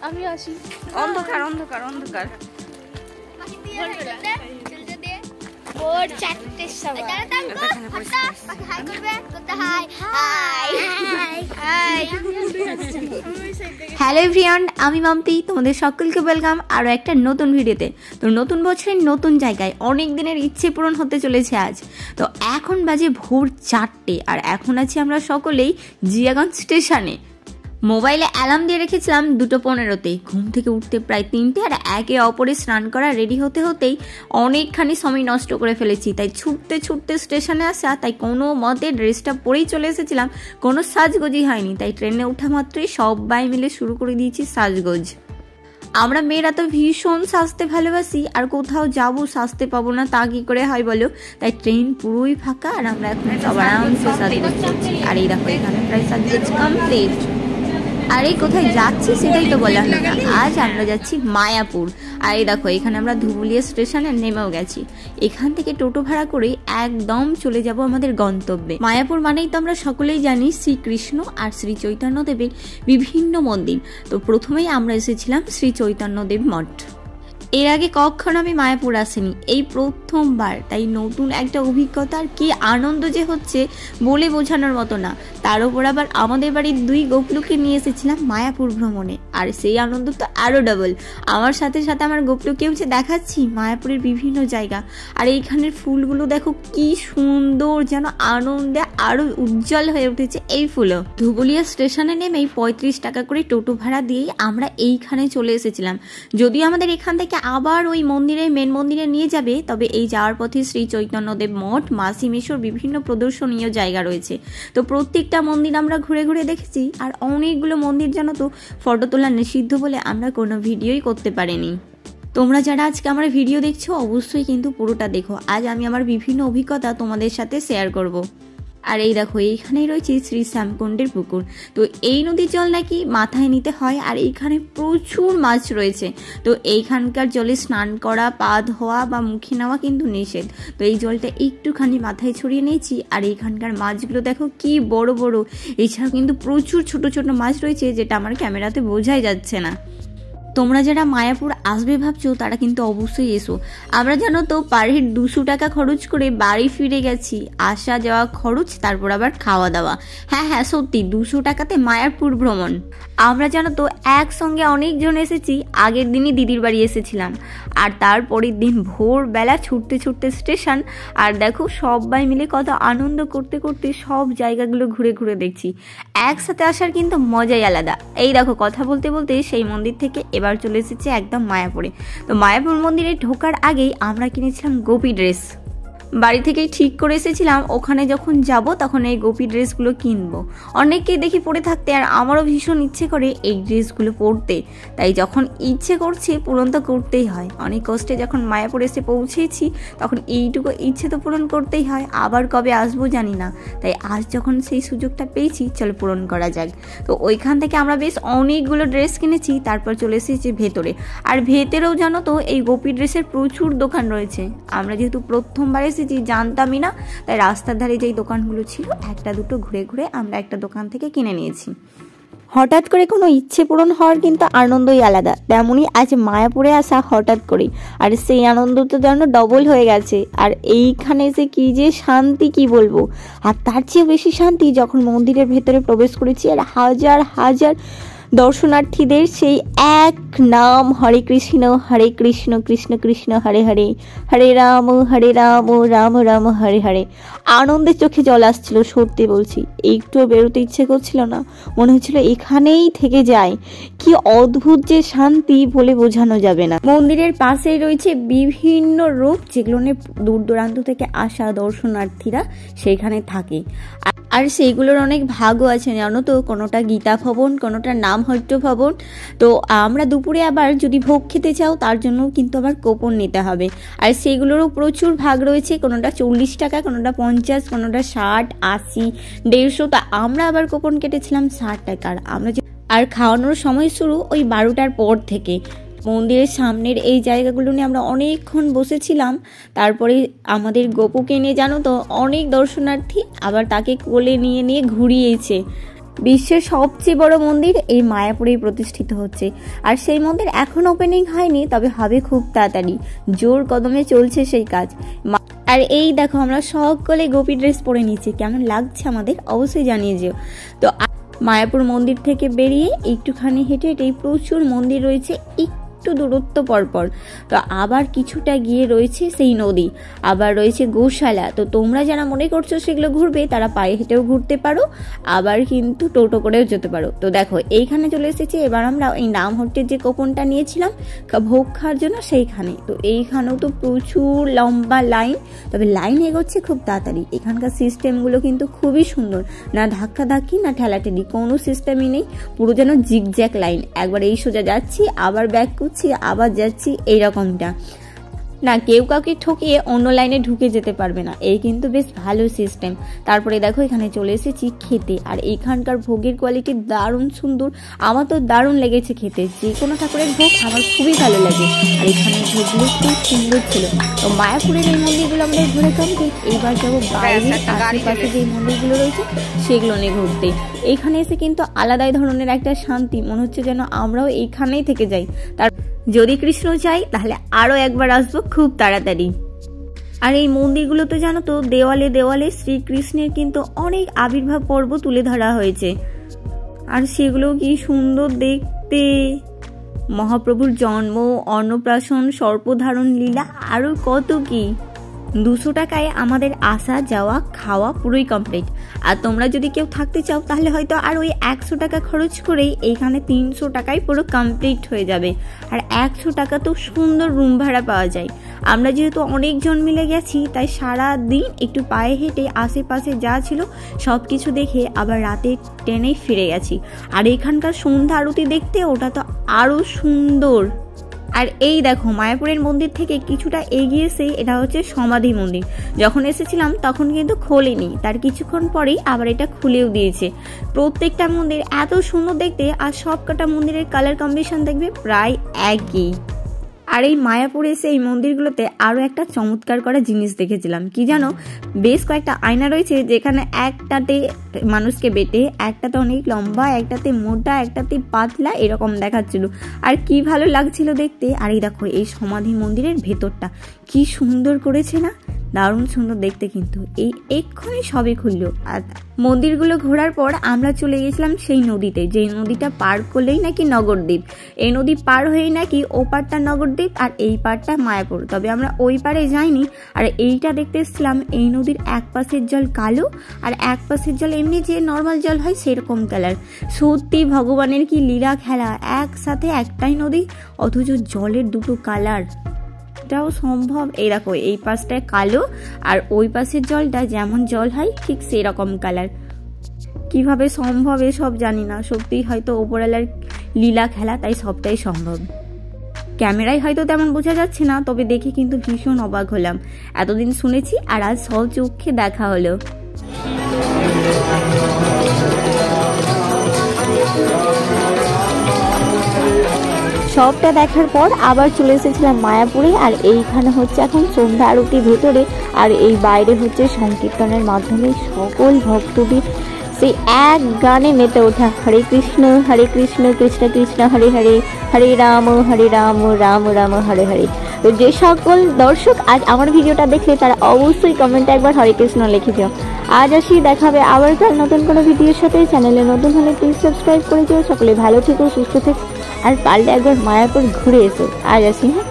আমি আসি। অন্ধকার অন্ধকার অন্ধকার। ভোর 4টের সময়। হ্যালো এভরিওয়ান, আমি মাম্পি, তোমাদের সকলকে ওয়েলকাম আরও একটা নতুন ভিডিওতে। তো নতুন বছরের নতুন জায়গায় অনেক দিনের ইচ্ছে পূরণ হতে চলেছে আজ। তো এখন বাজে ভোর 4টে আর এখন আছি আমরা সকলেই জিয়াগঞ্জ স্টেশনে। মোবাইলে অ্যালার্ম দিয়ে রেখেছিলাম 2:15-তে। ঘুম থেকে উঠতে প্রায় 3টে আর একে অপরে স্নান করা রেডি হতে হতেই অনেকখানি সময় নষ্ট করে ফেলেছি। তাই ছুটতে ছুটতে স্টেশনে আসা, তাই কোনো মতে ড্রেসটা পরেই চলে এসেছিলাম, কোনো সাজগোজই হয়নি। তাই ট্রেনে ওঠা মাত্রই সবাই মিলে শুরু করে দিয়েছি সাজগোজ। আমরা মেয়েরা তো ভীষণ সাজতে ভালোবাসি, আর কোথাও যাবো সাজতে পাবো না তা কি করে হয় বলো। তাই ট্রেন পুরোই ফাঁকা আর আমরা এখন সব আরামসে সাজগোজ করছি। আর এই দেখো এখানে প্রায় সাজগোজ কমপ্লিট। আর এই কোথায় যাচ্ছি সেটাই তো বলা হলো না। আজ আমরা যাচ্ছি মায়াপুর। আর এই দেখো এখানে আমরা ধুবুলিয়া স্টেশনে নেমেও গেছি। এখান থেকে টোটো ভাড়া করে একদম চলে যাব আমাদের গন্তব্যে। মায়াপুর মানেই তো আমরা সকলেই জানি শ্রীকৃষ্ণ আর শ্রী চৈতন্যদেবের বিভিন্ন মন্দির। তো প্রথমেই আমরা এসেছিলাম শ্রী চৈতন্যদেব মঠ। এর আগে কখনো আমি মায়াপুর আসিনি, এই প্রথমবার। তাই নতুন একটা অভিজ্ঞতা, আর কি আনন্দ যে হচ্ছে বলে বোঝানোর মতো না। তার উপর আবার আমাদের বাড়ির 2 গোপলুকে নিয়ে এসেছিলাম মায়াপুর ভ্রমণে, আর সেই আনন্দ তো আরও ডবল। আমার সাথে সাথে আমার গোপলুকেও যে দেখাচ্ছি মায়াপুরের বিভিন্ন জায়গা। আর এইখানের ফুলগুলো দেখো কি সুন্দর, যেন আনন্দে আরও উজ্জ্বল হয়ে উঠেছে এই ফুলও। ধুবুলিয়া স্টেশনে নেমেই 35 টাকা করে টোটো ভাড়া দিয়েই আমরা এইখানে চলে এসেছিলাম। যদিও আমাদের এখান থেকে আবার ওই মন্দিরে, মেন মন্দিরে নিয়ে যাবে, তবে এই যাওয়ার পথে শ্রী চৈতন্যদেব মঠ, মাসি মেশোর বিভিন্ন প্রদর্শনীয় জায়গা রয়েছে। তো প্রত্যেকটা মন্দির আমরা ঘুরে ঘুরে দেখেছি। আর অনেকগুলো মন্দির জানো তো ফটো তোলা নিষিদ্ধ বলে আমরা কোনো ভিডিওই করতে পারিনি। তোমরা যারা আজকে আমার ভিডিও দেখছো অবশ্যই কিন্তু পুরোটা দেখো। আজ আমি আমার বিভিন্ন অভিজ্ঞতা তোমাদের সাথে শেয়ার করব। আর এই দেখো এইখানেই রয়েছে শ্রী শ্যামকুণ্ডের পুকুর। তো এই নদীর জল নাকি মাথায় নিতে হয়, আর এইখানে প্রচুর মাছ রয়েছে। তো এইখানকার জলে স্নান করা, পা ধোয়া বা মুখে নেওয়া কিন্তু নিষেধ। তো এই জলটা একটুখানি মাথায় ছড়িয়ে নিয়েছি। আর এইখানকার মাছগুলো দেখো কি বড় বড়। এছাড়াও কিন্তু প্রচুর ছোট ছোট মাছ রয়েছে, যেটা আমার ক্যামেরাতে বোঝাই যাচ্ছে না। তোমরা যারা মায়াপুর আসবে ভাবছো তারা কিন্তু অবশ্যই এসো। আমরা জানো তো পার হেড 200 টাকা খরচ করে বাড়ি ফিরে গেছি। আসা যাওয়া খরচ, তারপর আবার খাওয়া দাওয়া। হ্যাঁ সত্যি 200 টাকাতে মায়াপুর ভ্রমণ। আমরা জানো তো একসঙ্গে অনেকজন এসেছি। আগের দিনই দিদির বাড়ি এসেছিলাম, আর তারপরের দিন ভোরবেলা ছুটতে ছুটতে স্টেশন। আর দেখো সবাই মিলে কত আনন্দ করতে করতে সব জায়গাগুলো ঘুরে ঘুরে দেখছি। একসাথে আসার কিন্তু মজাই আলাদা। এই দেখো কথা বলতে বলতে সেই মন্দির থেকে এবার চলে এসেছে একদম মায়াপুরে। তো মায়াপুর মন্দিরে ঢোকার আগেই আমরা কিনেছিলাম গোপী ড্রেস। বাড়ি থেকেই ঠিক করে এসেছিলাম ওখানে যখন যাব তখন এই গোপী ড্রেসগুলো কিনবো। অনেককেই দেখি পরে থাকতে, আর আমারও ভীষণ ইচ্ছে করে এই ড্রেসগুলো পরতে। তাই যখন ইচ্ছে করছে পূরণ তো করতেই হয়। অনেক কষ্টে যখন মায়াপুর এসে পৌঁছেছি তখন এইটুকু ইচ্ছে তো পূরণ করতেই হয়। আবার কবে আসবো জানি না, তাই আজ যখন সেই সুযোগটা পেয়েছি চলো পূরণ করা যাক। তো ওইখান থেকে আমরা বেশ অনেকগুলো ড্রেস কিনেছি। তারপর চলে এসেছি ভেতরে। আর ভেতরেও জানো তো এই গোপী ড্রেসের প্রচুর দোকান রয়েছে। আমরা যেহেতু প্রথমবার জানতামই না, তাই রাস্তার ধারে যেই দোকানগুলো ছিল একটা দুটো ঘুরে ঘুরে আমরা একটা দোকান থেকে কিনে নিয়েছি। হঠাৎ করে কোনো ইচ্ছে পূরণ হওয়ার কিন্তু আনন্দই আলাদা। তেমনই আজ মায়াপুরে আসা হঠাৎ করেই, আর সেই আনন্দ তো যেন ডবল হয়ে গেছে। আর এইখানে এসে কি যে শান্তি কি বলবো। আর তার চেয়ে বেশি শান্তি যখন মন্দিরের ভেতরে প্রবেশ করেছি আর হাজার হাজার দর্শনার্থীদের সেই এক নাম হরে কৃষ্ণ কৃষ্ণ কৃষ্ণ হরে হরে, হরে রাম রাম রাম হরে হরে। আনন্দের চোখে জল আসছিল, সত্যি বলছি। একটুও বেরোতে ইচ্ছে করছিল না, মনে হচ্ছিল এখানেই থেকে যায়। কি অদ্ভুত যে শান্তি বলে বোঝানো যাবে না। মন্দিরের পাশেই রয়েছে বিভিন্ন রূপ, যেগুলো নিয়ে দূর দূরান্ত থেকে আসা দর্শনার্থীরা সেখানে থাকে। আর সেইগুলোর অনেক ভাগও আছে জানো তো। কোনোটা গীতা ভবন, কোনোটা নামহট্ট ভবন। তো আমরা দুপুরে আবার যদি ভোগ খেতে চাও তার জন্য কিন্তু আবার কুপন নিতে হবে। আর সেইগুলোরও প্রচুর ভাগ রয়েছে। কোনোটা 40 টাকা, কোনোটা 50, কোনোটা 60, 80, 150। তা আমরা আবার কুপন কেটেছিলাম 60 টাকার। আর খাওয়ানোর সময় শুরু ওই 12টার পর থেকে। মন্দিরের সামনের এই জায়গাগুলো নিয়ে আমরা অনেকক্ষণ বসেছিলাম। তারপরে আমাদের গোপুকে নিয়ে জানো তো অনেক দর্শনার্থী আবার তাকে কোলে নিয়ে নিয়ে ঘুরিয়েছে। বিশ্বের সবচেয়ে বড় মন্দির এই মায়াপুরেই প্রতিষ্ঠিত হচ্ছে, আর সেই মন্দির এখন ওপেনিং হয়নি, তবে হবে খুব তাড়াতাড়ি। জোর কদমে চলছে সেই কাজ। আর এই দেখো আমরা সকলে গোপী ড্রেস পরে নিয়েছি, কেমন লাগছে আমাদের অবশ্যই জানিয়ে যেও। তো মায়াপুর মন্দির থেকে বেরিয়ে একটুখানি হেঁটে হেঁটে প্রচুর মন্দির রয়েছে একটু দূরত্ব পরপর। তো আবার কিছুটা গিয়ে রয়েছে সেই নদী, আবার রয়েছে গোশালা। তো তোমরা যারা মনে করছো সেগুলো ঘুরবে তারা পায়ে হেঁটেও ঘুরতে পারো, আবার কিন্তু টোটো করেও যেতে পারো। তো দেখো এইখানে চলে এসেছি, এবার আমরা এই নামহট্টের যে কোপনটা নিয়েছিলাম ভোগ খাওয়ার জন্য সেইখানে। তো এইখানেও তো প্রচুর লম্বা লাইন, তবে লাইন এগোচ্ছে খুব তাড়াতাড়ি। এখানকার সিস্টেমগুলো কিন্তু খুবই সুন্দর, না ধাক্কা ধাক্কি না ঠেলাঠেলি, কোনো সিস্টেমই নেই, পুরো যেন জিগজ্যাগ লাইন। একবার এই সোজা যাচ্ছি আবার ব্যাক করছি আবার যাচ্ছি, এইরকমটা না, কেউ কাউকে ঠকিয়ে অন্য লাইনে ঢুকে যেতে পারবে না, এই কিন্তু বেশ ভালো সিস্টেম। তারপরে দেখো এখানে চলে এসেছি খেতে, আর এখানকার ভোগের কোয়ালিটি দারুণ সুন্দর, আমার তো দারুণ লেগেছে খেতে। যে কোনো ঠাকুরের ভোগ আমার খুবই ভালো লাগে, আর এখানের ভোগগুলো খুব সুন্দর ছিল। তো মায়াপুরের এই মন্দিরগুলো আমাদের ঘুরে কমপ্লিট। এইবার যাবো বাইরে আশেপাশে যে মন্দিরগুলো রয়েছে সেগুলো নিয়ে ঘুরতে। এইখানে এসে কিন্তু আলাদাই ধরনের একটা শান্তি, মনে হচ্ছে যেন আমরাও এইখানেই থেকে যাই। তার যদি কৃষ্ণ চাই তাহলে আরো একবার আসবো খুব তাড়াতাড়ি। আর এই মন্দিরগুলোতে জানো তো দেওয়ালে দেওয়ালে শ্রীকৃষ্ণের কিন্তু অনেক আবির্ভাব পর্ব তুলে ধরা হয়েছে, আর সেগুলো কি সুন্দর দেখতে। মহাপ্রভুর জন্ম, অন্নপ্রাশন, সর্পধারণ লীলা, আরো কত কি। 200 টাকায় আমাদের আসা যাওয়া খাওয়া পুরোই কমপ্লিট। আর তোমরা যদি কেউ থাকতে চাও তাহলে হয়তো আর ওই 100 টাকা খরচ করেই এইখানে 300 টাকায় পুরো কমপ্লিট হয়ে যাবে। আর 100 টাকা তো সুন্দর রুম ভাড়া পাওয়া যায়। আমরা যেহেতু অনেকজন মিলে গেছি তাই সারা দিন একটু পায়ে হেঁটে আশেপাশে যা ছিল সব কিছু দেখে আবার রাতে ট্রেনে ফিরে গেছি। আর এখানকার সন্ধ্যা আরতি দেখতে ওটা তো আরও সুন্দর। আর এই দেখো মায়াপুরের মন্দির থেকে কিছুটা এগিয়েছে এটা হচ্ছে সমাধি মন্দির। যখন এসেছিলাম তখন কিন্তু খোলেনি, তার কিছুক্ষণ পরেই আবার এটা খুলেও দিয়েছে। প্রত্যেকটা মন্দির এত সুন্দর দেখতে, আর সবকটা মন্দিরের কালার কম্বিনেশন দেখবে প্রায় একই। আর এই মায়াপুরে এসে এই মন্দিরগুলোতে আরও একটা চমৎকার করা জিনিস দেখেছিলাম, কি জানো, বেশ কয়েকটা আয়না রয়েছে যেখানে একটাতে মানুষকে বেটে, একটাতে অনেক লম্বা, একটাতে মোটা, একটাতে পাতলা, এরকম দেখাচ্ছিল। আর কি ভালো লাগছিল দেখতে। আর এই দেখো এই সমাধি মন্দিরের ভেতরটা কি সুন্দর করেছে না, দারুণ সুন্দর দেখতে। কিন্তু এই এক্ষুনি সবে খুললো। আর মন্দিরগুলো ঘোরার পর আমরা চলে গেছিলাম সেই নদীতে, যেই নদীটা পার করলেই নাকি নগরদ্বীপ। এই নদী পার হয়েই নাকি ও পারটা নগরদ্বীপ আর এই পারটা মায়াপুর, তবে আমরা ওই পারে যাইনি। আর এইটা দেখতে এসেছিলাম, এই নদীর এক পাশের জল কালো আর এক পাশের জল এমনি যে নর্মাল জল হয় সেরকম কালার। সত্যি ভগবানের কি লীলা খেলা, একসাথে একটাই নদী অথচ জলের দুটো কালার, এটাও সম্ভব? এই দেখো এই পাশটায় কালো আর ওই পাশের জলটা যেমন জল হয় ঠিক সেরকম কালার। কিভাবে সম্ভব এসব জানি না, সত্যি হয়তো ওপরওয়ালার লীলা খেলা, তাই সবটাই সম্ভব। ক্যামেরায় হয়তো তেমন বোঝা যাচ্ছে না, তবে দেখে কিন্তু ভীষণ অবাক হলাম। এতদিন শুনেছি আর আজ সচক্ষে দেখা হলো। সবটা দেখার পর আবার চলে এসেছিলাম মায়াপুরে। আর এইখানে হচ্ছে এখন সন্ধ্যা আরতি ভেতরে, আর এই বাইরে হচ্ছে সংকীর্তনের মাধ্যমে সকল ভক্তদের সেই এক গানে মেতে ওঠা, হরে কৃষ্ণ কৃষ্ণ কৃষ্ণ হরে হরে, হরে রাম রাম রাম হরে হরে। তো যে সকল দর্শক আজ আমার ভিডিওটা দেখলে তারা অবশ্যই কমেন্টে একবার হরে কৃষ্ণ লিখে দিও। আজ আসি, দেখাবে আবার কাল নতুন কোনো ভিডিওর সাথে। চ্যানেলে নতুন হলে প্লিজ সাবস্ক্রাইব করে দিও। সকলে ভালো থেকো, সুস্থ থেকো, আর পারলে একবার মায়াপুর ঘুরে এসো। আজ আসি, হ্যাঁ।